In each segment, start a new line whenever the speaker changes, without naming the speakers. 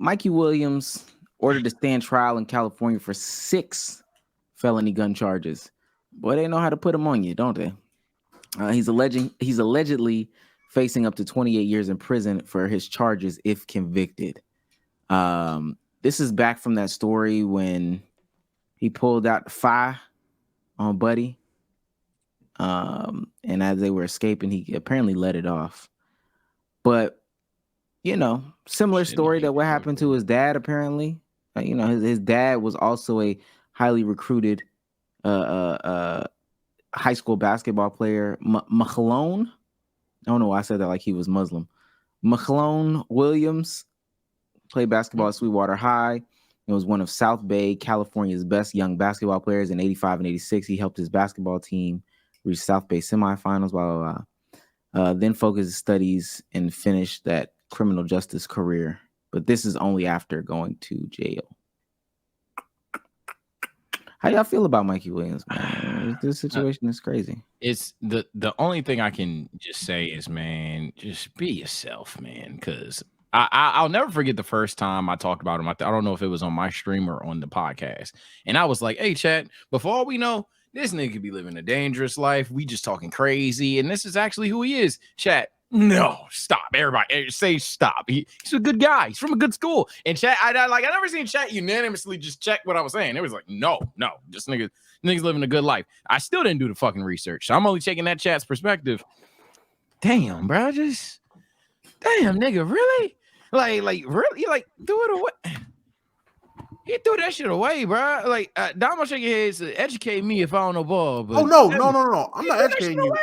Mikey Williams ordered to stand trial in California for 6 felony gun charges. Boy, they know how to put them on you, don't they? He's allegedly facing up to 28 years in prison for his charges if convicted. This is back from that story when he pulled out the fire on Buddy. And as they were escaping, he apparently let it off. But, similar story that what happened to his dad, apparently. His dad was also a highly recruited high school basketball player. Machlone. I don't know why I said that like he was Muslim. Machlone Williams played basketball at Sweetwater High. He was one of South Bay, California's best young basketball players in 85 and 86. He helped his basketball team reach South Bay semifinals, blah, blah, blah. Then focused his studies and finished that criminal justice career. But this is only after going to jail. How y'all feel about Mikey Williams, man? This situation is crazy.
It's the only thing I can just say is, man, just be yourself, man. Because I'll never forget the first time I talked about him. I don't know if it was on my stream or on the podcast. And I was like, hey, chat, before all we know, this nigga be living a dangerous life. We just talking crazy. And this is actually who he is. Chat, no, stop. Everybody say stop. He's a good guy. He's from a good school. And chat, I never seen chat unanimously just check what I was saying. It was like, no, this nigga's living a good life. I still didn't do the fucking research. So I'm only taking that chat's perspective. Damn, bro. Damn, nigga, really? Like, really? Like, do it away. He threw that shit away, bro. Like, Damo shake your head said, educate me if I don't know ball. But
no. I'm not educating you.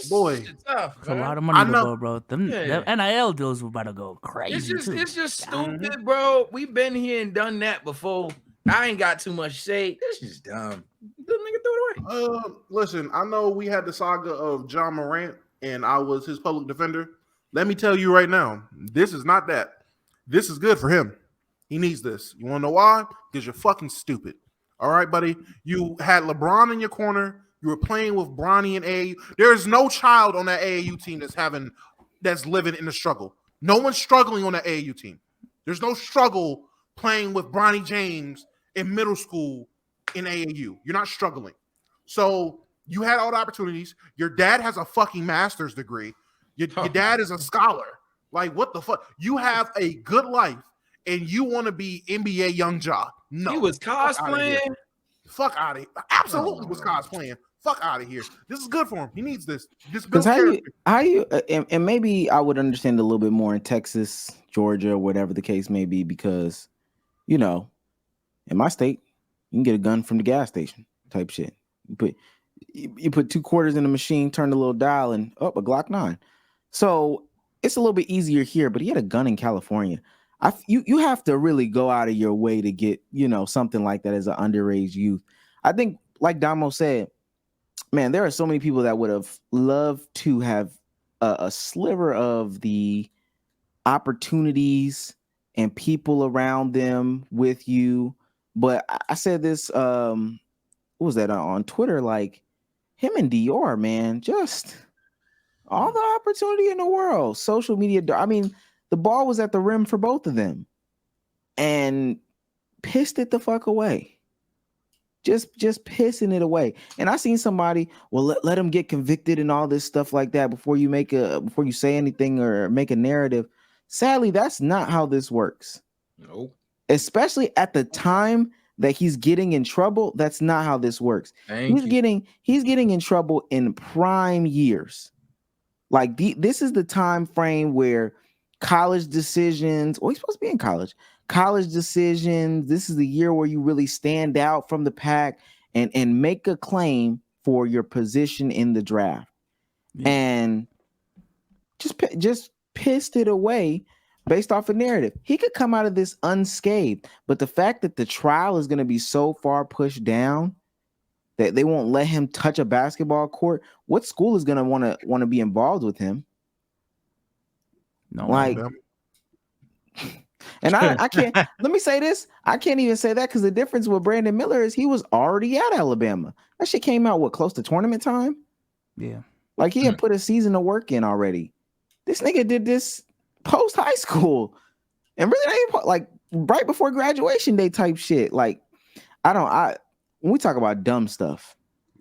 Boy,
it's a lot of money to go, bro. Them NIL deals were about to go crazy.
It's just stupid, bro. We've been here and done that before. I ain't got too much to say. This is dumb. The nigga threw it away.
Listen, I know we had the saga of John Morant, and I was his public defender. Let me tell you right now, this is not that. This is good for him. He needs this. You want to know why? Because you're fucking stupid. All right, buddy? You had LeBron in your corner. You were playing with Bronny and AAU. There is no child on that AAU team that's living in the struggle. No one's struggling on that AAU team. There's no struggle playing with Bronny James in middle school in AAU. You're not struggling. So you had all the opportunities. Your dad has a fucking master's degree. Your dad is a scholar. Like, what the fuck? You have a good life, and you want to be NBA Young Ja. No.
He was cosplaying.
Fuck out of here. Absolutely was cosplaying. Fuck out of here. This is good for him. He needs this.
Because how you and maybe I would understand a little bit more in Texas, Georgia, whatever the case may be, because, in my state, you can get a gun from the gas station type shit. You put 2 quarters in the machine, turn the little dial, and a Glock 9. So it's a little bit easier here, but he had a gun in California. You have to really go out of your way to get, something like that as an underage youth. I think, like Damo said, man, there are so many people that would have loved to have a sliver of the opportunities and people around them with you. But I said this, what was that on Twitter? Like, him and Dior, man, just all the opportunity in the world. Social media. I mean, the ball was at the rim for both of them and pissed it the fuck away. Just pissing it away. And I seen somebody, well, let him get convicted and all this stuff like that before you say anything or make a narrative. Sadly, that's not how this works.
Nope.
Especially at the time that he's getting in trouble, that's not how this works. He's getting in trouble in prime years. Like this is the time frame where college decisions, he's supposed to be in college decisions. This is the year where you really stand out from the pack and make a claim for your position in the draft. Yeah. And just pissed it away based off a narrative. He could come out of this unscathed, but the fact that the trial is going to be so far pushed down that they won't let him touch a basketball court, what school is going to want to be involved with him?
No,
like, and I can't. Let me say this: I can't even say that because the difference with Brandon Miller is he was already at Alabama. That shit came out close to tournament time.
Yeah,
like he had put a season of work in already. This nigga did this post high school, And really, they like right before graduation day type shit. Like, when we talk about dumb stuff,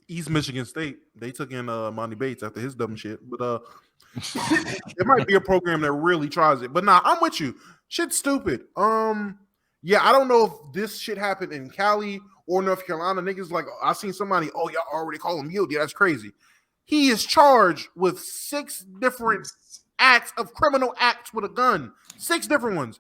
East Michigan State, they took in Monty Bates after his dumb shit. But there might be a program that really tries it. But nah, I'm with you. Shit's stupid. Yeah, I don't know if this shit happened in Cali or North Carolina. Niggas like, I seen somebody, oh, y'all already call him guilty. That's crazy. He is charged with 6 different acts of criminal acts with a gun. 6 different ones.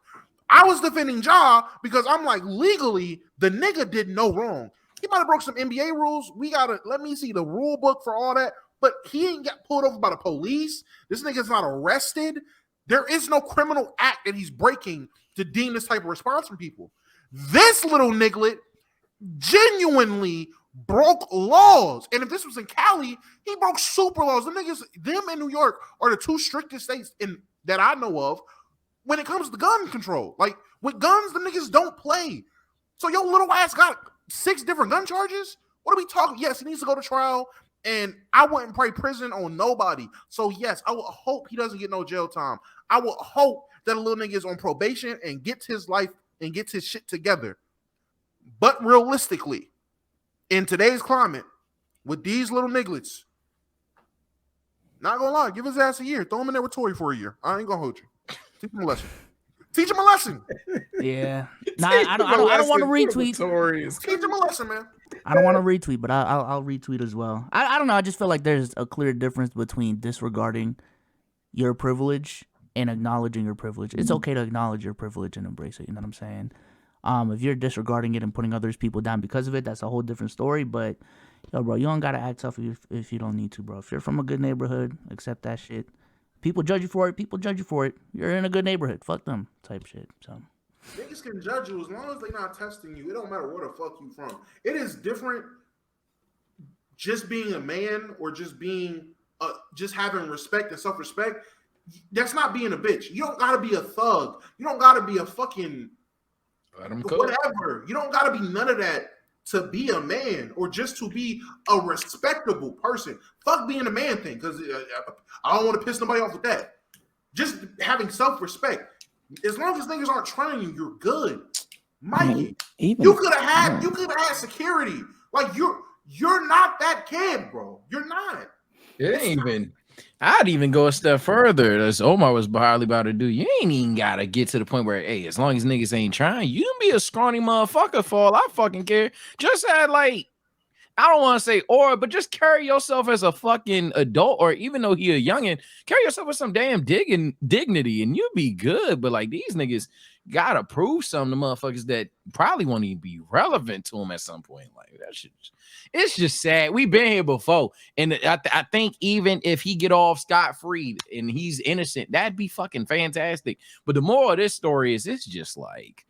I was defending Ja because I'm like, legally, the nigga did no wrong. He might have broke some NBA rules. We gotta let me see the rule book for all that. But he ain't got pulled over by the police. This nigga's not arrested. There is no criminal act that he's breaking to deem this type of response from people. This little niglet genuinely broke laws. And if this was in Cali, he broke super laws. The niggas, them in New York are the 2 strictest states that I know of when it comes to gun control. Like, with guns, the niggas don't play. So your little ass got 6 different gun charges? What are we talking? Yes, he needs to go to trial, and I wouldn't pray prison on nobody. So yes, I would hope he doesn't get no jail time. I would hope that a little nigga is on probation and gets his life and gets his shit together. But realistically, in today's climate, with these little nigglets, not gonna lie, give his ass a year. Throw him in there with Tory for a year. I ain't gonna hold you. Teach him a lesson. Teach him a lesson.
Yeah. Nah, I don't want to retweet.
Teach him a lesson, man.
I don't want to retweet, but I'll retweet as well. I don't know. I just feel like there's a clear difference between disregarding your privilege and acknowledging your privilege. It's okay to acknowledge your privilege and embrace it. You know what I'm saying? If you're disregarding it and putting others people down because of it, that's a whole different story. But yo, bro, you don't gotta act tough if you don't need to, bro. If you're from a good neighborhood, accept that shit. People judge you for it. People judge you for it. You're in a good neighborhood. Fuck them, type shit. So
niggas can judge you as long as they're not testing you. It don't matter where the fuck you from. It is different just being a man or just being just having respect and self-respect. That's not being a bitch. You don't gotta be a thug. You don't gotta be a fucking whatever. You don't gotta be none of that to be a man or just to be a respectable person. Fuck being a man thing, because I don't want to piss nobody off with that. Just having self-respect. As long as niggas aren't trying you, you're good. Mikey, you could have had security. Like you're not that kid, bro. You're not.
It ain't even. I'd even go a step further. As Omar was hardly about to do. You ain't even gotta get to the point where, hey, as long as niggas ain't trying, you can be a scrawny motherfucker for all I fucking care. Just add like, I don't want to say but just carry yourself as a fucking adult, or even though he a youngin, carry yourself with some damn dignity, and you'll be good. But like these niggas gotta prove something to motherfuckers that probably won't even be relevant to them at some point. Like that shit. It's just sad. We've been here before, and I think even if he get off scot-free and he's innocent, that'd be fucking fantastic. But the moral of this story is, it's just like,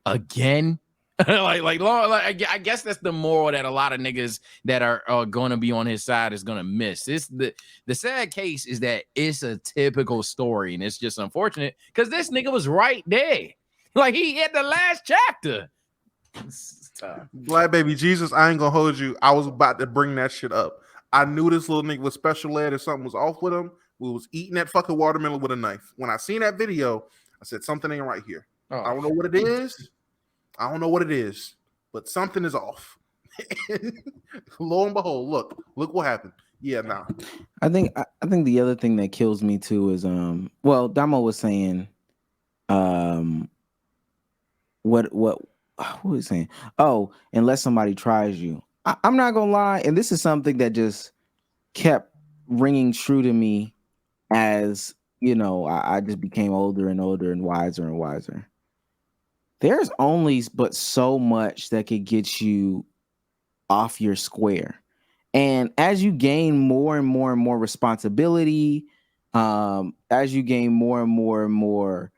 again, I guess that's the moral that a lot of niggas that are going to be on his side is going to miss. It's the sad case is that it's a typical story, and it's just unfortunate because this nigga was right there, like he had the last chapter.
Black baby Jesus, I ain't gonna hold you. I was about to bring that shit up. I knew this little nigga was special ed or something was off with him. We was eating that fucking watermelon with a knife. When I seen that video, I said something ain't right here. I don't know what it is. But something is off. Lo and behold, look what happened. Yeah, nah.
I think the other thing that kills me too is Damo was saying what was he saying? Oh, unless somebody tries you. I'm not gonna lie, and this is something that just kept ringing true to me as I just became older and older and wiser. There's only but so much that could get you off your square. And as you gain more and more and more responsibility, as you gain more and more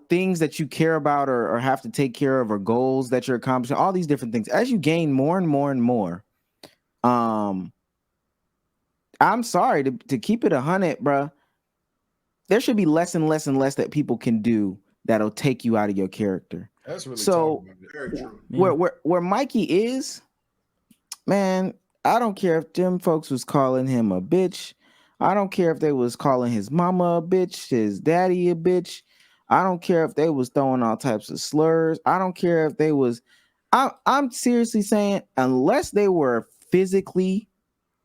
things that you care about or have to take care of, or goals that you're accomplishing, all these different things, as you gain more and more and more, I'm sorry to keep it 100, bro. There should be less and less and less that people can do that'll take you out of your character.
That's really
so.
Very true.
Where Mikey is, man, I don't care if them folks was calling him a bitch. I don't care if they was calling his mama a bitch, his daddy a bitch. I don't care if they was throwing all types of slurs. I don't care if they was. I'm seriously saying, unless they were physically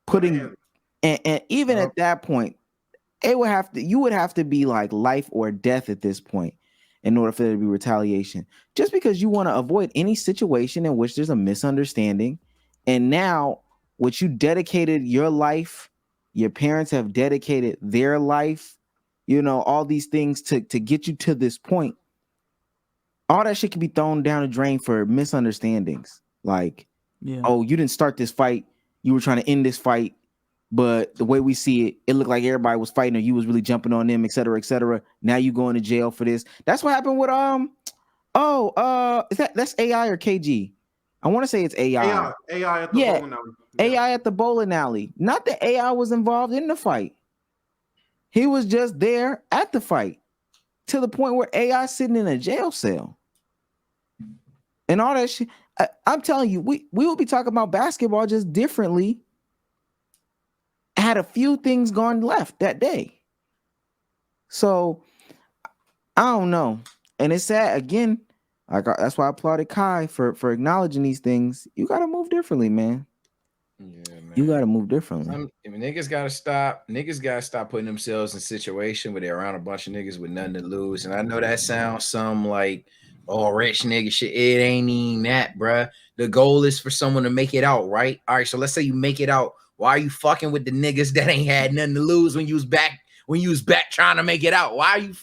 putting, and even at that point, you would have to be like life or death at this point in order for there to be retaliation. Just because you want to avoid any situation in which there's a misunderstanding, and now what you dedicated your life, your parents have dedicated their life, all these things to get you to this point. All that shit can be thrown down the drain for misunderstandings. Like, oh, you didn't start this fight. You were trying to end this fight. But the way we see it, it looked like everybody was fighting or you was really jumping on them, et cetera, et cetera. Now you going to jail for this. That's what happened with that's AI or KG? I want to say it's AI.
AI at the bowling alley.
AI at the bowling alley. Not that AI was involved in the fight. He was just there at the fight to the point where AI sitting in a jail cell. And all that shit. I'm telling you, we will be talking about basketball just differently. Had a few things gone left that day. So I don't know. And it's sad again. That's why I applauded Kai for acknowledging these things. You gotta move differently, man.
Yeah, man.
You gotta move differently.
Niggas gotta stop. Niggas gotta stop putting themselves in a situation where they're around a bunch of niggas with nothing to lose. And I know that sounds some like, oh, rich nigga shit. It ain't even that, bruh. The goal is for someone to make it out, right? All right, so let's say you make it out. Why are you fucking with the niggas that ain't had nothing to lose when you was back trying to make it out? Why you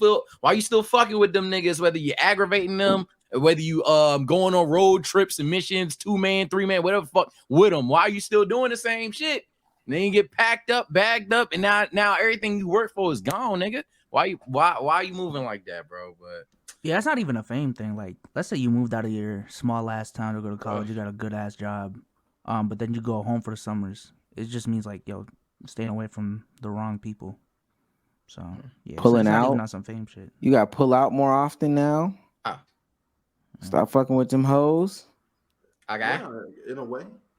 still fucking with them niggas, whether you're aggravating them, or whether you going on road trips and missions, 2-man, 3-man, whatever fuck with them? Why are you still doing the same shit? And then you get packed up, bagged up, and now everything you work for is gone, nigga. Why are you moving like that, bro? But
yeah, it's not even a fame thing. Like, let's say you moved out of your small ass town to go to college, you got a good ass job, but then you go home for the summers. It just means like, yo, staying away from the wrong people. So yeah,
pulling
it's not
out,
even on some fame shit.
You got to pull out more often now. Stop fucking with them hoes.
Okay.
Yeah, in a way.